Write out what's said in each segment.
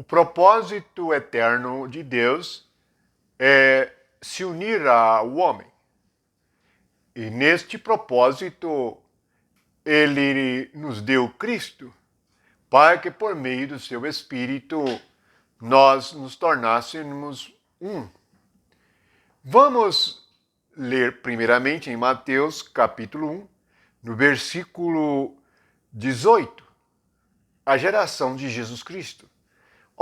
O propósito eterno de Deus é se unir ao homem. E neste propósito, ele nos deu Cristo, para que por meio do seu Espírito nós nos tornássemos um. Vamos ler primeiramente em Mateus capítulo 1, no versículo 18, a geração de Jesus Cristo.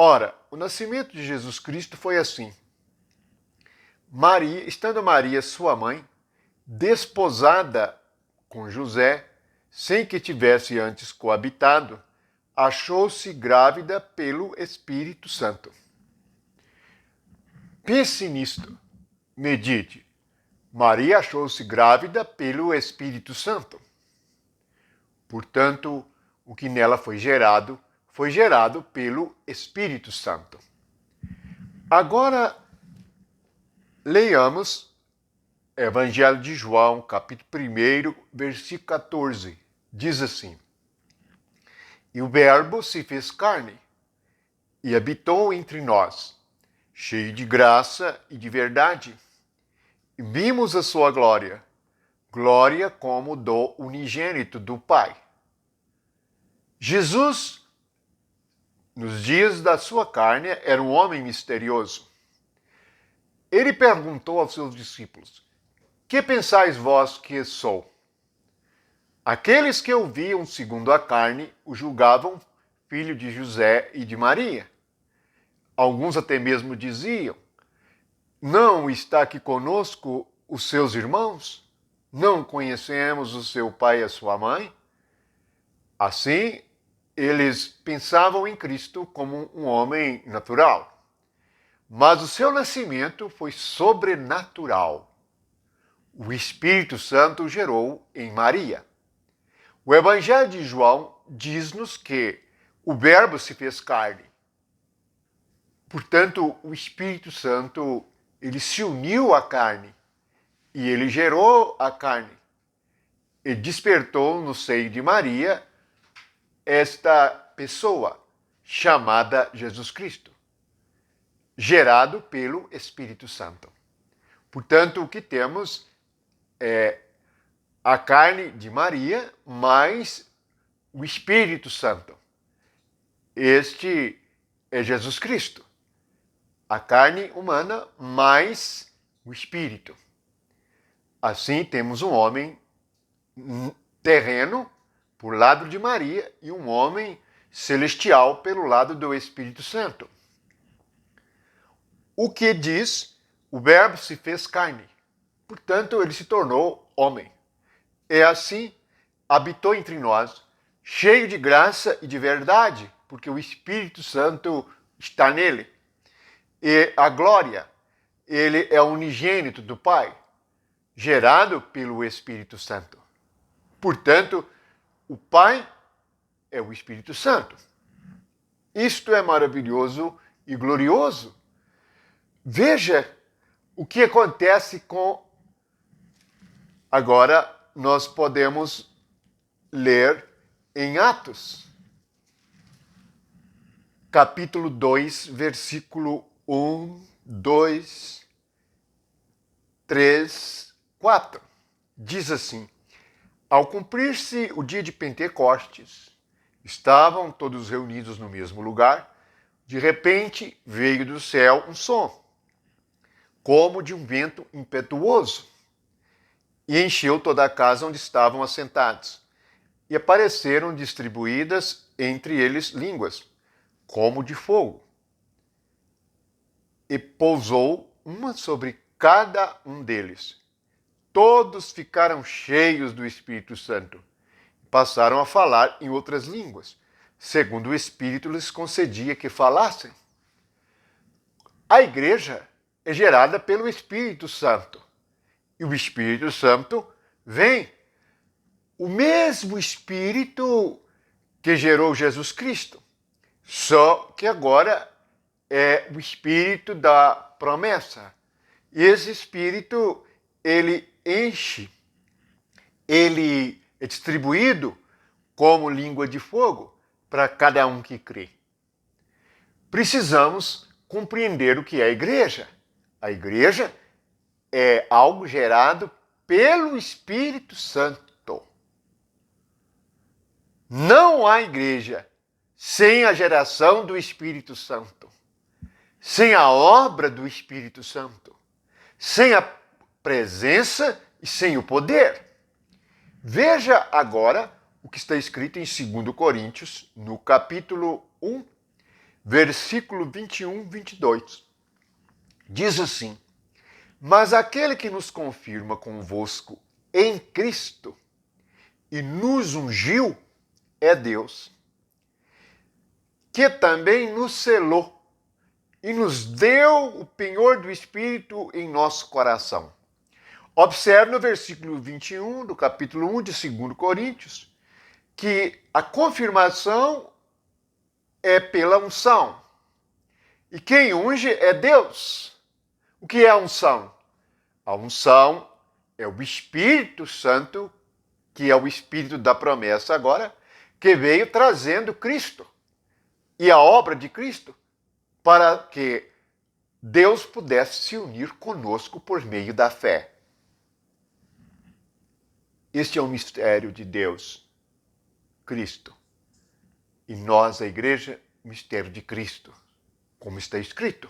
Ora, o nascimento de Jesus Cristo foi assim. Estando Maria, sua mãe, desposada com José, sem que tivesse antes coabitado, achou-se grávida pelo Espírito Santo. Pense nisto, medite. Maria achou-se grávida pelo Espírito Santo. Portanto, o que nela foi gerado pelo Espírito Santo. Agora, leiamos Evangelho de João, capítulo 1, versículo 14. Diz assim: E o Verbo se fez carne e habitou entre nós, cheio de graça e de verdade. E vimos a sua glória, glória como do unigênito do Pai. Jesus, nos dias da sua carne, era um homem misterioso. Ele perguntou aos seus discípulos: Que pensais vós que sou? Aqueles que o viam segundo a carne o julgavam filho de José e de Maria. Alguns até mesmo diziam: Não está aqui conosco os seus irmãos? Não conhecemos o seu pai e a sua mãe? Assim, eles pensavam em Cristo como um homem natural. Mas o seu nascimento foi sobrenatural. O Espírito Santo gerou em Maria. O Evangelho de João diz-nos que o Verbo se fez carne. Portanto, o Espírito Santo, ele se uniu à carne e ele gerou a carne. E despertou no seio de Maria esta pessoa chamada Jesus Cristo, gerado pelo Espírito Santo. Portanto, o que temos é a carne de Maria mais o Espírito Santo. Este é Jesus Cristo. A carne humana mais o Espírito. Assim, temos um homem terreno por lado de Maria e um homem celestial pelo lado do Espírito Santo. O que diz? O Verbo se fez carne. Portanto, ele se tornou homem. É assim, habitou entre nós, cheio de graça e de verdade, porque o Espírito Santo está nele. E a glória, ele é unigênito do Pai, gerado pelo Espírito Santo. Portanto, o Pai é o Espírito Santo. Isto é maravilhoso e glorioso. Veja o que acontece com... Agora, nós podemos ler em Atos, capítulo 2, versículo 1, 2, 3, 4. Diz assim: Ao cumprir-se o dia de Pentecostes, estavam todos reunidos no mesmo lugar. De repente, veio do céu um som, como de um vento impetuoso, e encheu toda a casa onde estavam assentados. E apareceram distribuídas entre eles línguas, como de fogo. E pousou uma sobre cada um deles. Todos ficaram cheios do Espírito Santo. Passaram a falar em outras línguas, segundo o Espírito lhes concedia que falassem. A igreja é gerada pelo Espírito Santo. E o Espírito Santo vem. O mesmo Espírito que gerou Jesus Cristo. Só que agora é o Espírito da promessa. E esse Espírito, ele enche, ele é distribuído como língua de fogo para cada um que crê. precisamos compreender o que é a igreja. A igreja é algo gerado pelo Espírito Santo. Não há igreja sem a geração do Espírito Santo, sem a obra do Espírito Santo, sem a presença e sem o poder. Veja agora o que está escrito em 2 Coríntios, no capítulo 1, versículo 21, 22. Diz assim: mas aquele que nos confirma convosco em Cristo e nos ungiu é Deus, que também nos selou e nos deu o penhor do Espírito em nosso coração. Observe no versículo 21 do capítulo 1 de 2 Coríntios que a confirmação é pela unção. E quem unge é Deus. O que é a unção? A unção é o Espírito Santo, que é o Espírito da promessa agora, que veio trazendo Cristo e a obra de Cristo para que Deus pudesse se unir conosco por meio da fé. Este é o mistério de Deus, Cristo. E nós, a igreja, o mistério de Cristo, como está escrito.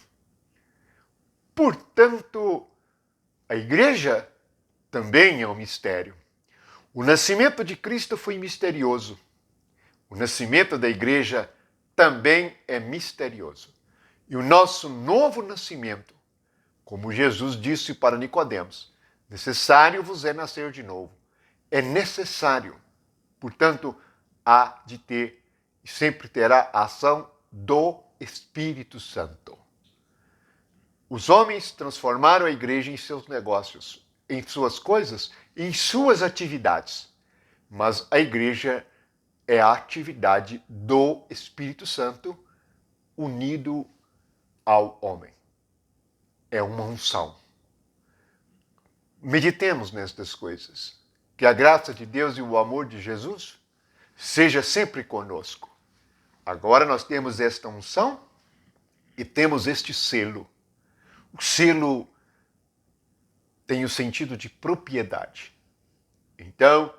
Portanto, a igreja também é um mistério. O nascimento de Cristo foi misterioso. O nascimento da igreja também é misterioso. E o nosso novo nascimento, como Jesus disse para Nicodemos, necessário vos é nascer de novo. É necessário. Portanto, há de ter e sempre terá a ação do Espírito Santo. Os homens transformaram a igreja em seus negócios, em suas coisas, em suas atividades. Mas a igreja é a atividade do Espírito Santo unido ao homem. É uma unção. Meditemos nestas coisas. Que a graça de Deus e o amor de Jesus seja sempre conosco. Agora nós temos esta unção e temos este selo. O selo tem o sentido de propriedade. Então,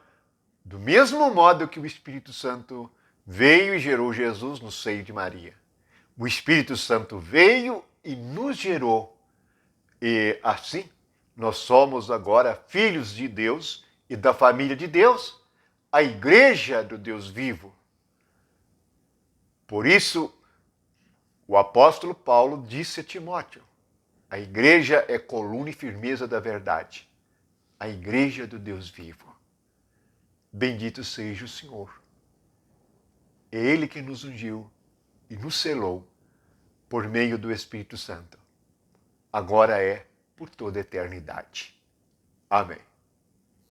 do mesmo modo que o Espírito Santo veio e gerou Jesus no seio de Maria, o Espírito Santo veio e nos gerou. E assim, nós somos agora filhos de Deus e da família de Deus, a igreja do Deus vivo. Por isso, o apóstolo Paulo disse a Timóteo: a igreja é coluna e firmeza da verdade, a igreja do Deus vivo. Bendito seja o Senhor. É Ele que nos ungiu e nos selou por meio do Espírito Santo. Agora é por toda a eternidade. Amém.